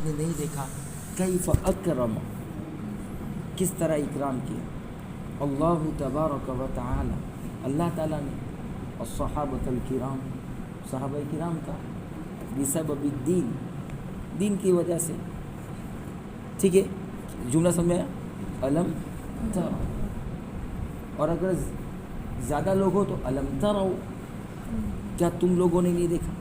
نے نہیں دیکھا کیف اکرم، کس طرح اکرام کیا اللہ تبارک و تعالی، اللہ تعالیٰ نے الصحابۃ الکرام، صحابہ کرام کا بسبب الدین، دین کی وجہ سے. ٹھیک ہے، جملہ سمجھ میں آیا؟ الم تر، اور اگر زیادہ لوگ ہو تو الم ترو، کیا تم لوگوں نے نہیں دیکھا؟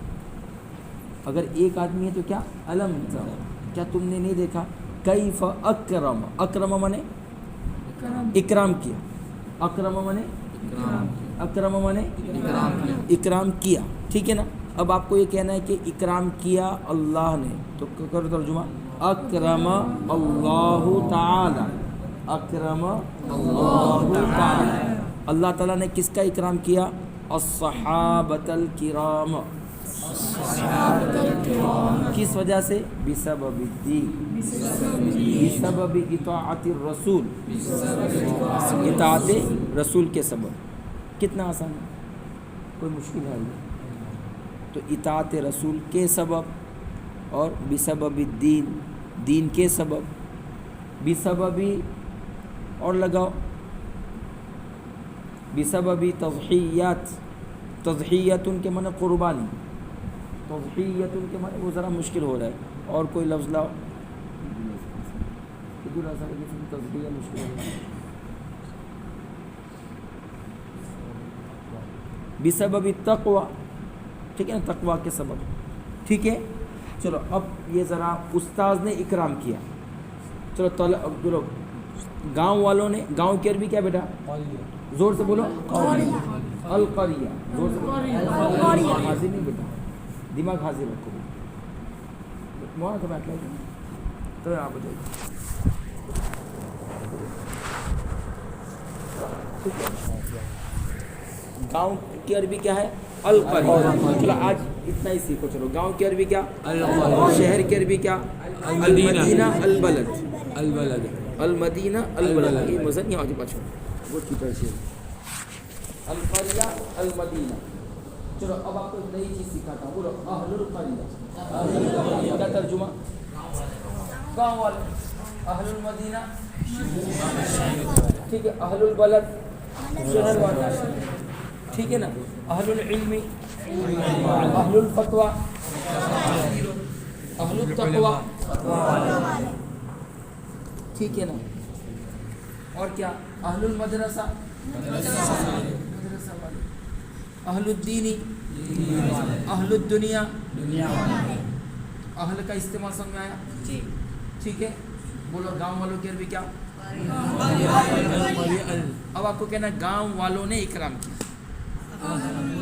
اگر ایک آدمی ہے تو کیا الم تر، کیا تم نے نہیں دیکھا کیف اکرم، اکرم مانے اکرام کیا، اکرم مانے اکرم مانے اکرام کیا. ٹھیک ہے نا. اب آپ کو یہ کہنا ہے کہ اکرام کیا اللہ نے، تو کرو ترجمہ اکرم اللہ تعالی، اکرم اللہ تعالی، اللہ تعالیٰ نے کس کا اکرام کیا؟ الصحابۃ الکرام. کس وجہ سے؟ بسبب الدین، بسبب اطاعت الرسول، اطاعت رسول کے سبب. کتنا آسان ہے، کوئی مشکل ہے نہیں. تو اطاعت رسول کے سبب اور بسبب الدین، دین کے سبب. بسبب اور لگاؤ بسبب تضحیات، تضحیت ان کے معنی قربانی، تضحیت ان کے معنی وہ ذرا مشکل ہو رہا ہے. اور کوئی لفظ لاؤ، تضحیہ مشکل ہو رہا ہے. بسبب التقوی، ٹھیک ہے نا، تقوی کے سبب. ٹھیک ہے. چلو اب یہ ذرا استاذ نے اکرام کیا. چلو گاؤں والوں نے، گاؤں کی عربی کیا بیٹا؟ زور سے بولو. القریہ، زور سے بولو. حاضر نہیں بیٹا، دماغ حاضر رکھو. مولانا تو بیٹھ لیں تو آپ بتائیے. گاؤں کی عربی کیا ہے؟ القریہ. چلو آج اتنا ہی سیکھو. چلو گاؤں کی عربی کیا؟ شہر کی عربی کیا؟ المدینہ البلد، البلد المدینہ البلد. یہ مزن نہیں آتی پاچھو وہ چھوٹا سے القریہ المدینہ. چلو اب آپ کو ایک نئی چیز سکھاتا ہوں. بولو اہل القریہ کا ترجمہ گاؤں والے، اہل المدینہ ٹھیک ہے، اہل البلد شہر والے. ٹھیک ہے نا. اہل العلم، اہل الفتویٰ، اہل التقویٰ. ٹھیک ہے نا. اور کیا؟ اہل المدرسہ، مدرسہ والے. اہل الدین، اہل الدنیا. اہل کا استعمال سمجھ میں آیا؟ ٹھیک ہے. بولو گاؤں والوں کی عربی کیا؟ اب آپ کو کہنا گاؤں والوں نے اکرام کیا.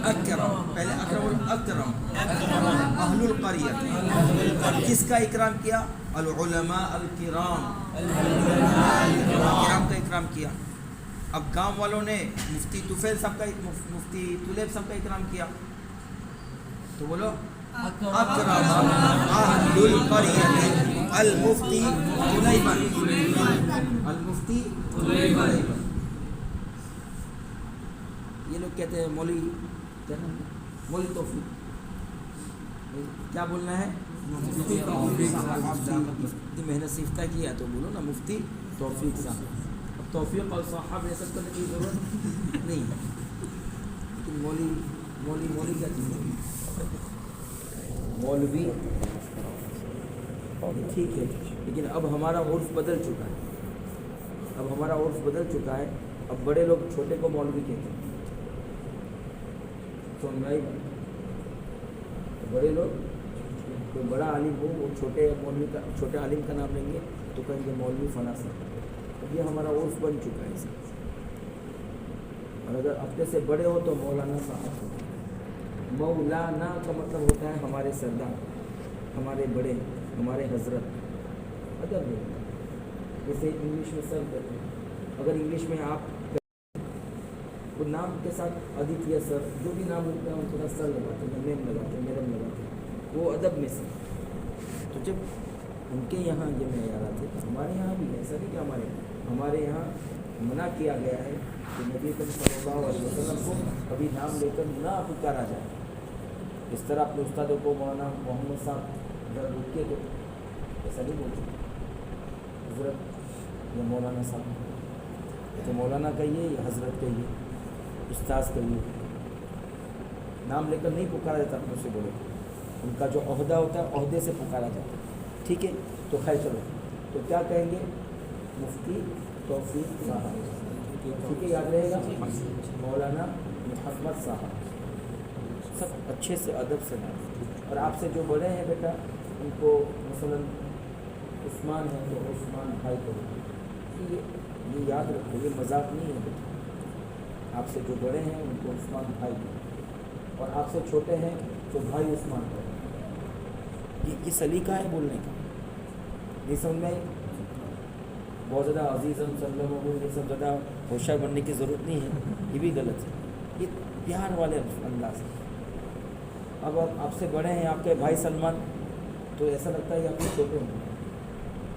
اکرم، پہلے اکرم، اکرم اہل القریہ. کس کا اکرام کیا؟ العلماء الکرام، کرام کا اکرام کیا. اب گاؤں والوں نے مفتی طفیل صاحب کا، مفتی طلیب صاحب کا اکرام کیا. تو بولو اکرم اہل القریہ المفتی طلیبا، المفتی طلیبا. یہ لوگ کہتے ہیں مولوی، مولوی توفیق. کیا بولنا ہے؟ مفتی اتنی محنت سے افتتاح کیا تو بولو نا مفتی توفیق صاحب. اب توفیق اور صاحب یہ سب کرنے کی ضرورت نہیں ہے. لیکن مولوی کیا چیز ہے؟ مولوی ٹھیک ہے. لیکن اب ہمارا عرف بدل چکا ہے، اب ہمارا عرف بدل چکا ہے. اب بڑے لوگ چھوٹے کو مولوی کہتے ہیں. بڑے لوگ، کوئی بڑا عالم ہو وہ چھوٹے مولوی کا، چھوٹے عالم کا نام لیں گے تو کہیں گے مولوی فلاں صاحب. اب یہ ہمارا عرف بن چکا ہے. اور اگر اپنے سے بڑے ہو تو مولانا صاحب. مولانا کا مطلب ہوتا ہے ہمارے سردار، ہمارے بڑے، ہمارے حضرت. ادب ہے جیسے انگلش میں سر کہتے ہیں. اگر انگلش میں آپ وہ نام کے ساتھ آدتیہ سر، جو بھی نام ہوتا ہے ان کو سر لگاتے ہیں، میم لگاتے ہیں، میڈم لگاتے ہیں، وہ ادب میں سے. تو جب ان کے یہاں یہ معیارات ہے تو ہمارے یہاں بھی ایسا نہیں کہ ہمارے یہاں منع کیا گیا ہے کہ نبی صلی اللہ علیہ وسلم کو کبھی نام لے کر نہ پکارا جائے. اس طرح اپنے استادوں کو مولانا محمد صاحب ذرا رکیے تو ایسا نہیں بولتے حضرت یا مولانا صاحب، تو مولانا کہیے یا حضرت کہیے، استاذ کہیے، نام لے کر نہیں پکارا جاتا، اپنے سے بولے، ان کا جو عہدہ ہوتا ہے عہدے سے پکارا جاتا ہے، ٹھیک ہے؟ تو خیر چلو، تو کیا کہیں گے؟ مفتی توفیق صاحب، ٹھیک ہے، یاد رہے گا، مولانا محمد صاحب، سب اچھے سے ادب سے نام، اور آپ سے جو بڑے ہیں بیٹا ان کو مثلا عثمان ہے تو عثمان بھائی کو، یہ یاد رکھو، یہ مذاق نہیں ہے بیٹا، آپ سے جو بڑے ہیں ان کو عثمان بھائی کو، اور آپ سے چھوٹے ہیں تو بھائی عثمان کو، یہ سلیقہ ہے بولنے کا، یہ سمجھ میں بہت زیادہ عزیزم سلم یہ سب زیادہ ہوشیار بننے کی ضرورت نہیں ہے، یہ بھی غلط ہے، یہ پیار والے انداز ہے۔ اب آپ سے بڑے ہیں، آپ کے بھائی سلمان، تو ایسا لگتا ہے کہ آپ کے چھوٹے ہیں،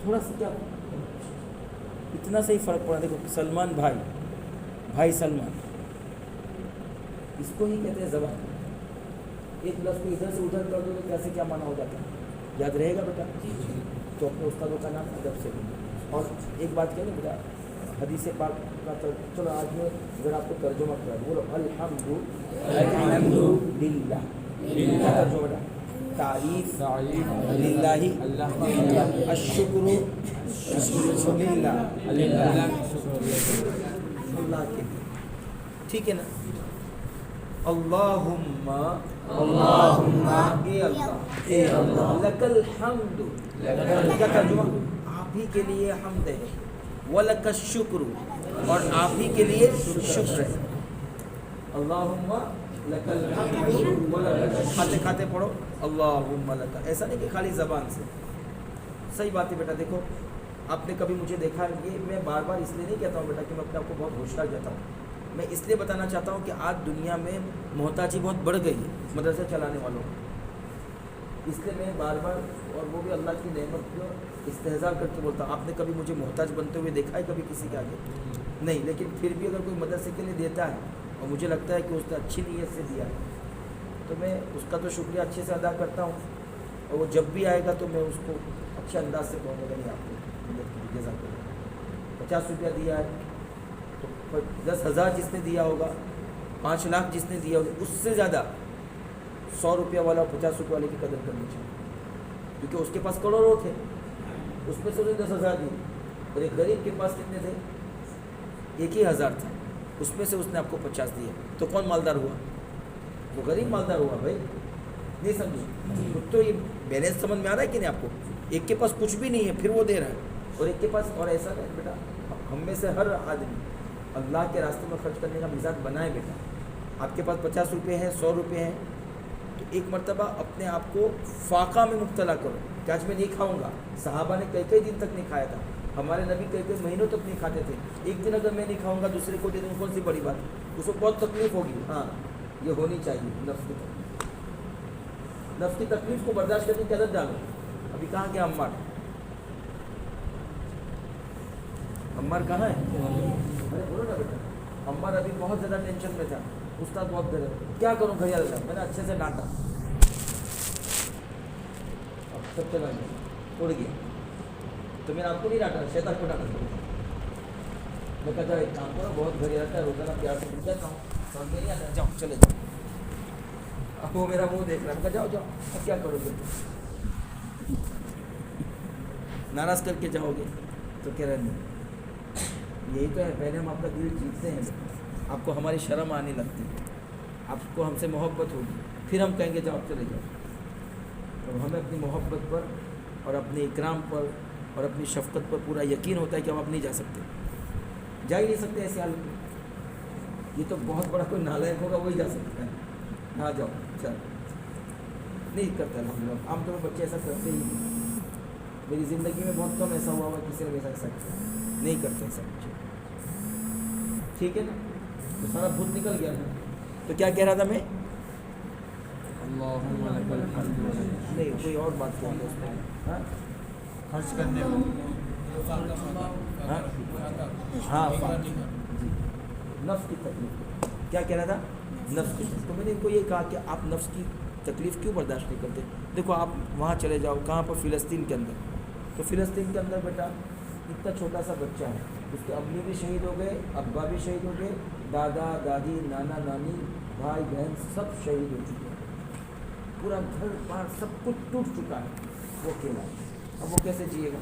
تھوڑا سا کیا اتنا صحیح فرق پڑا، دیکھو سلمان بھائی سلمان، اس کو ہی کہتے ہیں زبان، ایک لفظ کو ادھر سے ادھر کر دو تو کیسے کیا معنی ہو جاتا ہے، یاد رہے گا بیٹا؟ تو اپنے استادوں کا نام ادب سے لیں۔ اور ایک بات کہہ لیں بیٹا، حدیث پاک کا چلو آج میں اگر آپ کو ترجمہ کرا دوں، بولو الحمد للہ، کیا ترجمہ بیٹا؟ تعریف للہ، الشکر للہ، اللہ کے، ٹھیک ہے نا؟ اللہم اے اللہ، لک الحمد، کیا ترجمہ؟ آپ ہی کے لیے حمد ہے، ولک الشکر، اور آپ ہی کے لیے شکر ہے، اللہم لک الحمد ولک، کھاتے کھاتے پڑھو اللہم لک، ایسا نہیں کہ خالی زبان سے، صحیح بات ہے بیٹا۔ دیکھو آپ نے کبھی مجھے دیکھا ہے، یہ میں بار بار اس لیے نہیں کہتا ہوں بیٹا کہ میں اپنے آپ کو بہت ہوشیار کہتا ہوں، میں اس لیے بتانا چاہتا ہوں کہ آج دنیا میں محتاجی بہت بڑھ گئی ہے مدرسے چلانے والوں کو، اس لیے میں بار بار، اور وہ بھی اللہ کی نعمت کو استحضار کر کے بولتا ہوں۔ آپ نے کبھی مجھے محتاج بنتے ہوئے دیکھا ہے کبھی کسی کے آگے؟ نہیں، لیکن پھر بھی اگر کوئی مدرسے کے لیے دیتا ہے اور مجھے لگتا ہے کہ اس نے اچھی نیت سے دیا ہے تو میں اس کا تو شکریہ اچھے سے ادا کرتا ہوں، اور وہ جب بھی آئے گا تو میں اس کو اچھے انداز سے کہوں گا نہیں آپ کو مدد کی جزاک اللہ، 50 روپیہ دیا ہے تو 10,000 جس نے دیا ہوگا، 5 لاکھ جس نے دیا ہوگا، اس سے زیادہ 100 روپیہ والا اور 50 روپیہ والے کی قدر کرنی چاہیے، کیونکہ اس کے پاس کروڑوں تھے، اس میں سے اس نے 10,000 دی، اور ایک غریب کے پاس کتنے تھے؟ 1,000 تھا، اس میں سے اس نے آپ کو 50 دیا، تو کون مالدار ہوا؟ وہ غریب مالدار ہوا بھائی، نہیں سمجھے؟ تو یہ بیلنس سمجھ میں آ رہا ہے کہ نہیں آپ کو؟ ایک کے پاس کچھ بھی نہیں ہے پھر وہ دے رہا ہے، اور ایک کے پاس، اور ایسا نہیں بیٹا، ہم میں سے ہر آدمی اللہ کے راستے میں خرچ کرنے کا مزاج بنائے بیٹا۔ آپ کے پاس 50 روپے ہیں، 100 روپے ہیں، تو ایک مرتبہ اپنے آپ کو فاقہ میں مبتلا کرو کہ آج میں نہیں کھاؤں گا۔ صحابہ نے کئی دن تک نہیں کھایا تھا، ہمارے نبی کئی مہینوں تک نہیں کھاتے تھے، ایک دن اگر میں نہیں کھاؤں گا دوسرے کو دے دوں، کون سی بڑی بات ہے؟ اس کو بہت تکلیف ہوگی، ہاں یہ ہونی چاہیے، نفس کی تکلیف، نفس کی تکلیف کو برداشت کرنے کی عادت ڈالو۔ ابھی کہاں گیا عمار کہاں ہے؟ ارے بولو نا بیٹا، عمار ابھی بہت زیادہ ٹینشن میں تھا، استاد بہت ڈرے، کیا کروں گھر والے صاحب، میں نے اچھے سے ڈانٹا، اب سب چلا گیا، اڑ گیا، تو میں نے آپ کو نہیں ڈانٹا، شیطان کو ڈانٹا، میں کہتا ایک کام کرو، بہت گھر رہتا ہے، روزانہ پیار سے پوچھتا ہوں، سمجھ میں نہیں آتا، جاؤ چلے جاؤ، اب وہ میرا منہ دیکھ رہا ہے، میں کہا جاؤ اب کیا کرو گے؟ ناراض کر کے جاؤ گے تو کہہ رہے نہیں، یہی تو ہے، پہلے ہم آپ کا دل جیتتے ہیں، آپ کو ہماری شرم آنے لگتی ہے، آپ کو ہم سے محبت ہوگی، پھر ہم کہیں گے جاؤ چلے جاؤ، اور ہمیں اپنی محبت پر اور اپنے اکرام پر اور اپنی شفقت پر پورا یقین ہوتا ہے کہ ہم آپ نہیں جا سکتے، جا ہی نہیں سکتے ایسے حالت میں، یہ تو بہت بڑا کوئی نالائق ہوگا وہی جا سکتا ہے، ہاں جاؤ چل، نہیں کرتا الحمدللہ، عام طور پر بچے ایسا کرتے ہی نہیں، میری زندگی میں بہت کم ایسا ہوا کسی نے ایسا سکتا نہیں کرتے ایسا بچے، ٹھیک ہے نا؟ تو سارا بھوت نکل گیا نا، تو کیا کہہ رہا تھا میں؟ نہیں کوئی اور بات کر دو اس میں، خرچ کرنے ہاں نفس کی تکلیف، کیا کہہ رہا تھا؟ نفس کی تکلیف، تو میں نے ان کو یہ کہا کہ آپ نفس کی تکلیف کیوں برداشت نہیں کرتے؟ دیکھو آپ وہاں چلے جاؤ، کہاں پر؟ فلسطین کے اندر تو فلسطین کے اندر بیٹا اتنا چھوٹا سا بچہ ہے، اس کے امی بھی شہید ہو گئے، ابا بھی شہید ہو گئے، دادا دادی نانا نانی بھائی بہن سب شہید ہو چکے ہیں، پورا گھر بار سب کچھ ٹوٹ چکا ہے، وہ اکیلا ہے، اب وہ کیسے جیے گا؟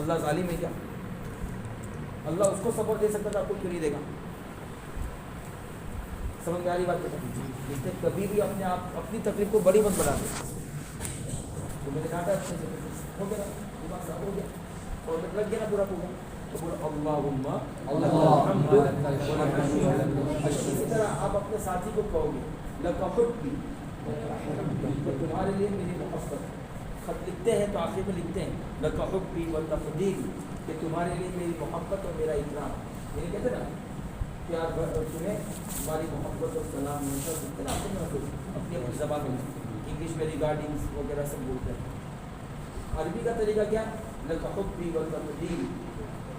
اللہ ظالم ہے کیا؟ اللہ اس کو صبر دے سکتا تھا، آپ کو کیوں نہیں دے گا؟ سمجھ میں آ رہی بات بتا؟ اس نے کبھی بھی اپنے آپ اپنی تکلیف کو بڑی مت بنا دے، تو میں نے کہا تھا اچھے سے ہو گیا، دماغ صاف ہو گیا اور لگ گیا نا پورا پورا، تو بولو اللہم الحمد للہ۔ اسی طرح آپ اپنے ساتھی کو کہو گے لک حبی، تمہارے لیے میری محبت، خط لکھتے ہیں تو آخر میں لکھتے ہیں لک حبی و تقدیری، کہ تمہارے لیے میری محبت اور میرا اکرام، یعنی کہتے نا پیار تمہیں ہماری محبت اور سلام ہمیشہ سنتے نا اپنی اپنی زبان میں، انگلش میں ریگارڈنگس وغیرہ سب بولتے ہیں، عربی کا طریقہ کیا؟ لک حبی و تقدیری،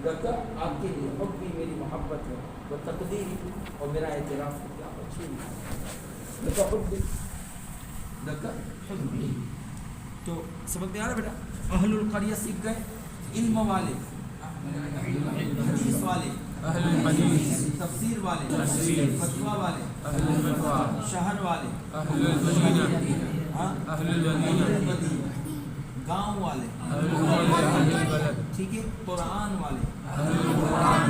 لک آپ کے لیے، حبی میری محبت ہے، و تقدیری اور میرا اعتراف ہے، کیا اچھی لک حبی، لک حبی۔ تو سمجھ میں آ رہا بیٹا؟ اہل القریہ سیکھ گئے، علم والے، حدیث والے، تفسیر والے، فتویٰ والے، شہر والے، گاؤں والے، ٹھیک ہے، قرآن والے،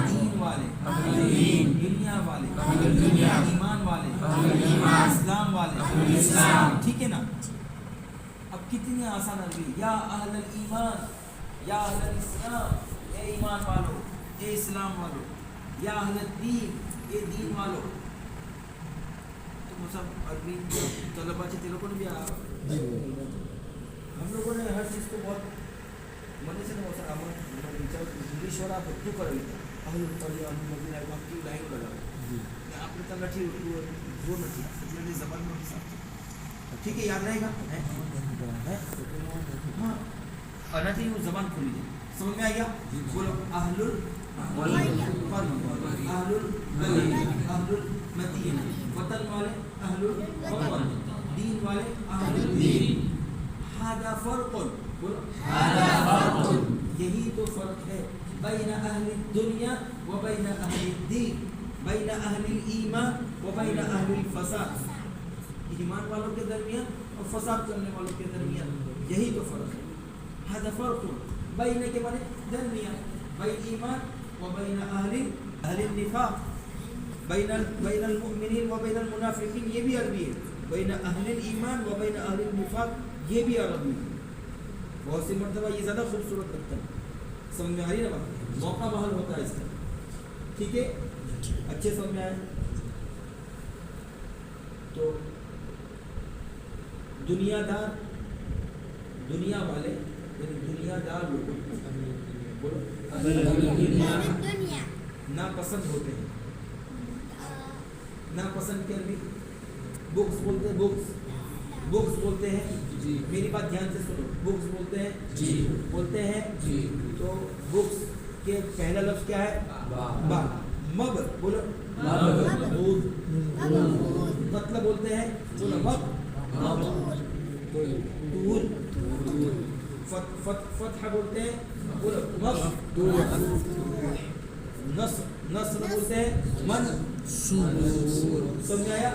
دین والے، دنیا والے، ایمان والے، اسلام والے، ٹھیک ہے نا؟ اب کتنی آسان عربی، یا اہل الایمان، یا اہل الاسلام، اے ایمان والو، اے اسلام والو، یا اہل الدین، اے دین والو۔ تو سب عربی طلبا چاہتے لوگوں نے بھی ہم لوگوں نے ہر چیز کو بہت منے سے بہت سارا انگلش اور آپ اردو کر لیتے اہل القریہ مدینہ آپ کی لائن لگا آپ نے تنگا ٹھی وہ نہ تھی زبان میں حساب، ٹھیک ہے، یاد رہے گا؟ ہاں آنا چاہیے، وہ زبان کھولی جائے، سمجھ میں آ گیا؟ بولو اہل القریہ، اہل البلد، اہل المدینہ، وطن والے اہل الوطن، دین والے اہل الدین، ھذا فرق، بولو ھذا فرق، یہی تو فرق ہے بین اہل الدنیا و بین اہل الدین، بین اہل الایمان و بین اہل الفساد، ایمان والوں کے درمیان اور فساد کرنے والوں کے درمیان یہی تو فرق ہے۔ ھذا فرق بین کے معنی درمیان، بین ایمان و بین اہل النفاق، بین المؤمنین و بین المنافقین، یہ بھی عربی ہے، بین اہل الایمان و بین اہل النفاق، یہ بھی عربی ہے۔ بہت سی مرتبہ یہ زیادہ خوبصورت لگتا ہے، سمجھ میں آ رہی ہے نا بات؟ موقع بحال ہوتا ہے اس کا، ٹھیک ہے، اچھے سمجھ میں آئے؟ تو دنیا دار، دنیا والے یعنی دنیا دار لوگ ناپسند ہوتے ہیں، ناپسند کے عربی بکس بولتے ہیں، بکس بولتے ہیں، میری بات دھیان سے سنو، بکس بولتے ہیں، بولتے ہیں، تو بکس کے پہلا لفظ کیا ہے؟ با، مب، بولو مبغوض، مطلب بولتے ہیں، بولو مقتول، فتح بولتے ہیں، بولو مفتوح، نصر بولتے ہیں منصور، سمجھ آیا؟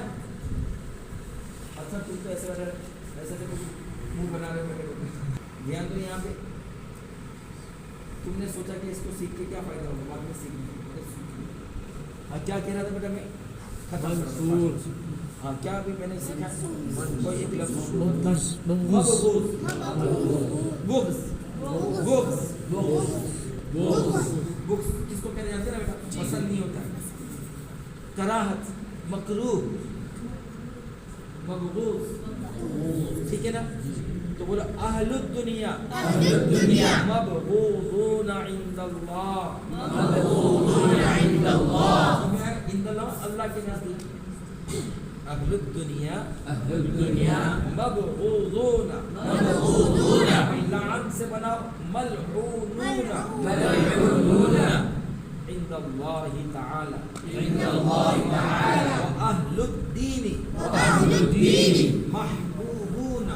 اچھا تم تو ایسے منہ بنا رہے ہو، دھیان دو یہاں پہ، تم نے سوچا کہ اس کو سیکھ کے کیا فائدہ ہوگا، بعد میں سیکھ، ہاں کیا کہہ رہا تھا بیٹا میں؟ منصور، ہاں کیا ابھی میں نے سیکھا کوئی ایک لفظ، بغض کس کو کہتے جانتے ہیں نا بیٹا؟ پسند نہیں ہوتا ہے، کراہت، مکروہ، مبغوض، ٹھیک ہے نا؟ تو بولا اہل الدنیا مبغوضون عند اللہ، عند اللہ، اللہ کے نزدیک، اہل الدنیا مبغوضون، لعن سے بنا ملعونون، عند اللہ تعالی، واہل الدین محبوبون،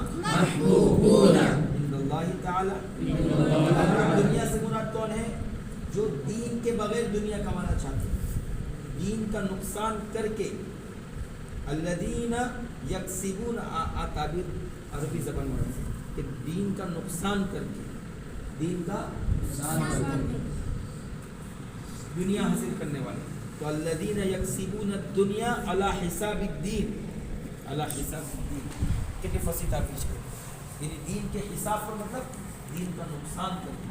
عند اللہ تعالی دنیا سے مراد کون ہے؟ جو دین کے بغیر دنیا کمانا چاہتے ہیں، دین کا نقصان کر کے. الذین یکسبون، تعبیر عربی زبان میں کہ دین کا نقصان کر کے، دین کا نقصان کر کے دنیا حاصل کرنے والے. تو الذین یکسبون الدنیا علی حساب الدین، علی حساب الدین کتنی فصیح تعبیر ہے. یعنی دین کے حساب پر مطلب دین کا نقصان کر کے.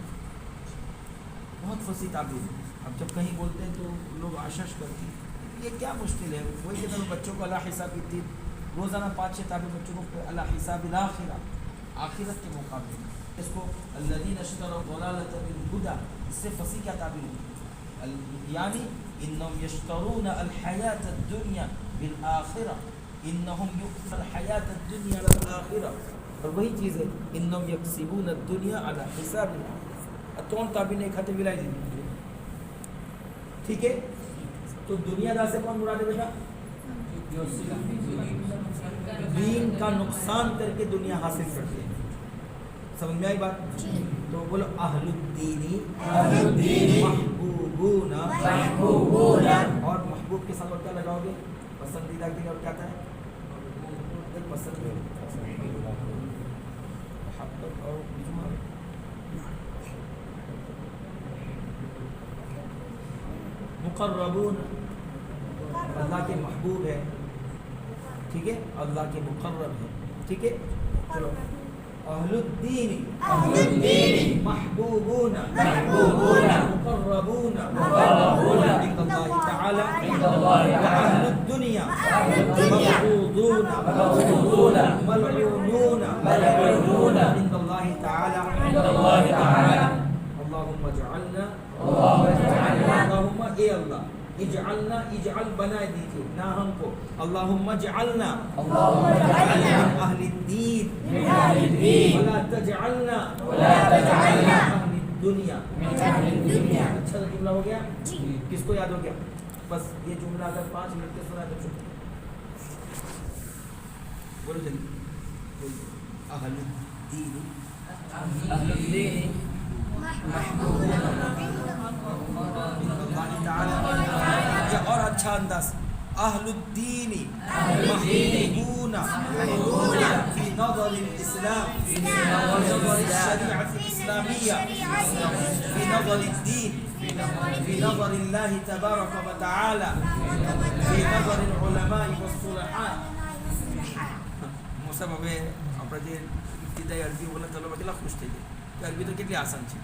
بہت فصیح تعبیر ہے. اب جب کہیں بولتے ہیں تو لوگ آشش کرتے ہیں یہ کیا مشکل ہے. وہی کہتے ہیں بچوں کو اللہ حساب الدین، روزانہ 5-6 تعبیر بچوں کو اللہ حساب الاخرہ، آخرت کے مقابلے. اس کو الذین اشتروا الضلالۃ بالہدی، اس سے فصیح کیا تعبیر ہے؟ یعنی انہم یشترون الحیات الدنیا بالآخرہ، انہم یؤثرون الحیات الدنیا بالآخرہ. اور وہی چیز ہے انہم یکسبون الدنیا علی حساب الاخرہ. کون تعبیر نے کھاتے ملائی دی؟ ٹھیک ہے. تو دنیا دار سے کون مراد ہے بیٹا؟ دین کا نقصان کر کے دنیا حاصل کرتے ہیں. سمجھ میں آئی بات؟ تو بولو اہل الدین محبوبون. اور محبوب کے ساتھ کیا لگاؤ گے؟ پسندیدہ کے لیے. اور کیا تھا ہے؟ پسند محبت اور مقربون، اللہ کے محبوب ہے. ٹھیک ہے، اللہ کے مقرب ہے. ٹھیک ہے. چلو اہل الدین محبوبون مقربون عند اللہ تعالی، واہل الدنیا مبغوضون ملعونون عند اللہ تعالی. اللہم اجعلنا، اللہم اے اللہ، اجعلنا، اجعل بنا دیجیے نہ ہم کو، اللہم اجعلنا من اہل الدین ولا تجعلنا من اہل الدنیا. اچھا جملہ ہو گیا؟ کس کو یاد ہو گیا؟ بس یہ جملہ اگر 5 منٹ کے سنا تو چھوٹی بولو جلدی. اہل الدین، اہل الدین اور اچھا انداز، اہل الدین محبوبون فی نظر الاسلام، فی نظر الشریعۃ الاسلامیہ، فی نظر الدین، فی نظر اللہ تبارک و تعالی، فی نظر العلماء والصلحاء. مصطفی بھائی આપણે જે ઇબ્તિદાઈ અરબી બોલે તો લોકો કેટલા ખુશ થઈ જાય. અરબી તો કેટલી આસાન છે.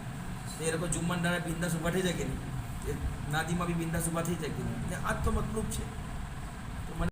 એ લોકો જુમ્મન દાડે બિંદાસ ઊભા થઈ જાય કે નહીં, નાદીમાં બી બિંદાસ ઊભા થઈ જાય કે નહીં. આ તો મતલબ છે. તો મને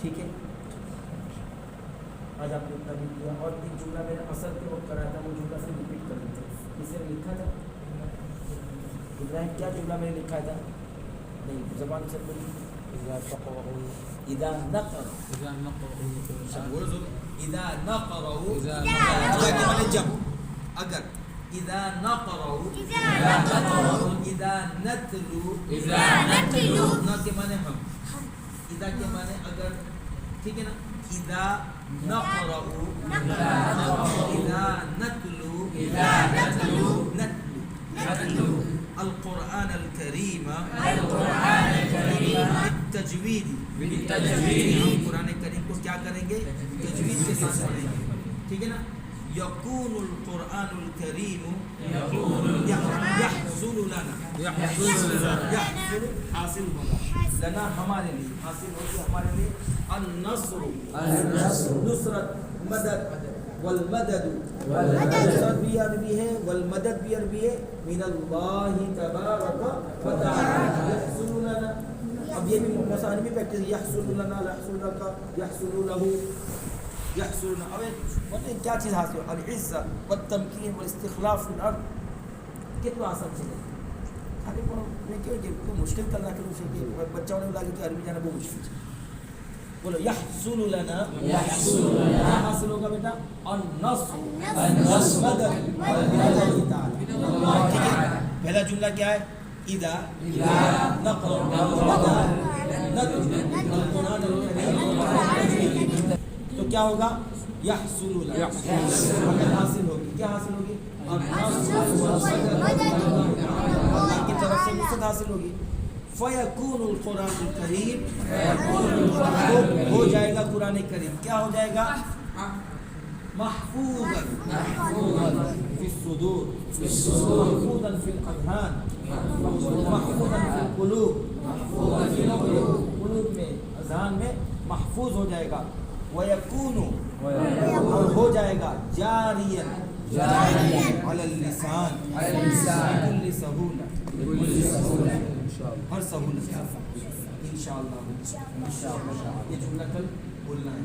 ٹھیک ہے. آج آپ نے اتنا بھی کیا. اور ایک جملہ میں نے اثر کے وقت کرایا تھا، وہ جملہ سے ریپیٹ کر دیتے. کسی نے لکھا تھا ابراہیم کیا جملہ میں نے لکھا تھا؟ نہیں زبان سے بولی. اذا نقرأوا جب اگر اذا نقرأوا اذا نتلو نہ کے معنی ہم، اذا کے معنی اگر. ٹھیک ہے نا. اذا نقرأوا اذا نتلو القرآن الكريم بالتجوید. ہم قرآن کریم کو کیا کریں گے؟ تجوید کے ساتھ پڑھیں گے. ٹھیک ہے نا. یکون القرآن الکریم یحصل لنا، حاصل ہوگا لنا ہمارے لیے، حاصل ہوگی ہمارے لیے النصر، نصرت، مدد، والمدد، نصرت بھی عربی ہے، والمدد بھی عربی ہے، من اللہ تبارک و تعالی. یحصل لنا، اب یہ بھی مسائل بھی پریکٹس. یحصل لنا، یحصل لك، یحصل له، یحصل لنا. اب کیا چیز حاصل ہو؟ العزت والتمکین والاستخلاف فی الارض. کتنا آسان چیز ہے. خالی میں کیوں کوئی مشکل کرنا کہ بچہ ہونے لگے کہ عربی جانا بہت مشکل ہے. بولو یحصل لنا کیا حاصل ہوگا بیٹا النصر مدد تعالی. ٹھیک ہے پہلا جملہ کیا ہے اذا نقرأ القرآن الکریم تو کیا ہوگا یحصل لنا مدد حاصل ہوگی. کیا حاصل ہوگی اللہ کی طرف سے نصرت حاصل ہوگی. فَيَكُونُ الْقُرْآنُ الْكَرِيمُ ہو جائے گا قرآن کریم کیا ہو جائے گا محفوظاً فی الصدور محفوظاً فی الاذہان محفوظاً فی القلوب قلوب میں اذہان میں محفوظ ہو جائے گا. وَيَكُونُ اور ہو جائے گا جاریاً علی اللسان بكل سہولة ہر سہولت انشاءاللہ. یہ جملہ کل بولنا ہے.